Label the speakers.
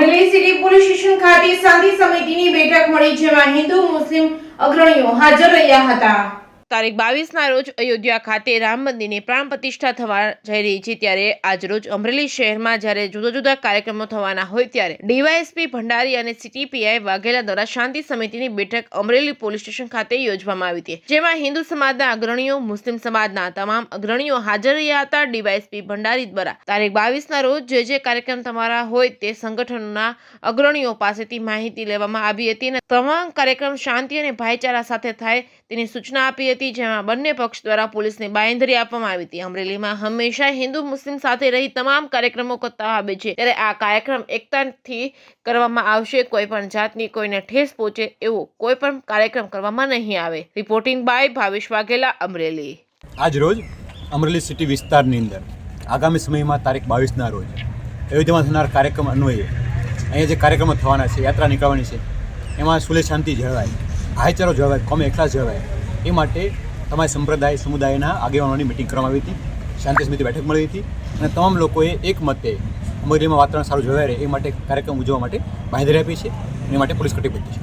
Speaker 1: Amreli city police station ખાતે શાંતિ સમિતિની બેઠક મળી જેમાં હિન્દુ મુસ્લિમ અગ્રણીઓ હાજર રહ્યા હતા। તારીખ 22ના રોજ અયોધ્યા ખાતે રામ મંદિરની પ્રાણ પ્રતિષ્ઠા થવા જઈ રહી છે ત્યારે આજ રોજ અમરેલી શહેરમાં જ્યારે જુદા જુદા કાર્યક્રમો થવાના હોય ત્યારે ડીવાયએસપી ભંડારી અને સિટી પીઆઈ વાઘેલા દ્વારા શાંતિ સમિતિની બેઠક અમરેલી પોલીસ સ્ટેશન ખાતે યોજવામાં આવી હતી, જેમાં હિન્દુ સમાજના અગ્રણીઓ મુસ્લિમ સમાજના તમામ અગ્રણીઓ હાજર રહ્યા હતા। ડીવાયએસપી ભંડારી દ્વારા તારીખ 22ના રોજ જે કાર્યક્રમ તમારા હોય તે સંગઠનોના અગ્રણીઓ પાસેથી માહિતી લેવામાં આવી હતી અને તમામ કાર્યક્રમ શાંતિ અને ભાઈચારા સાથે થાય તેની સૂચના આપી હતી, જેમાં બંને પક્ષ દ્વારા પોલીસને બાંયધરી આપવામાં આવી હતી। અમરેલીમાં હંમેશા હિન્દુ મુસ્લિમ સાથે રહી તમામ કાર્યક્રમો કરતા આવે છે ત્યારે આ કાર્યક્રમ એકતાથી કરવામાં આવશે। કોઈ પણ જાતની કોઈને ઠેસ પહોંચે એવો કોઈ પણ કાર્યક્રમ કરવામાં નહીં આવે। Reporting by Bhavesh Vaghela, Amreli.
Speaker 2: આજ રોજ અમરેલી સિટી વિસ્તારની અંદર આગામી સમયમાં તારીખ 22ના રોજ અયોધ્યામાં થનાર કાર્યક્રમ અન્વયે અહીંયા જે કાર્યક્રમો થવાના છે, યાત્રા નીકળવાની છે, એમાં સુલે શાંતિ જળવાય, ભાઈચારો જળવાય, કોમે એકલા જળવાય એ માટે તમારી સંપ્રદાય સમુદાયના આગેવાનોની મિટિંગ કરવામાં આવી હતી, શાંતિ સમિતિ બેઠક મળી હતી અને તમામ લોકોએ એક મતે અમરેલીમાં વાતાવરણ સારું જળવાય રહે એ માટે કાર્યક્રમ ઉજવવા માટે બાંહેધરી આપી છે અને એ માટે પોલીસ કટિબદ્ધ છે।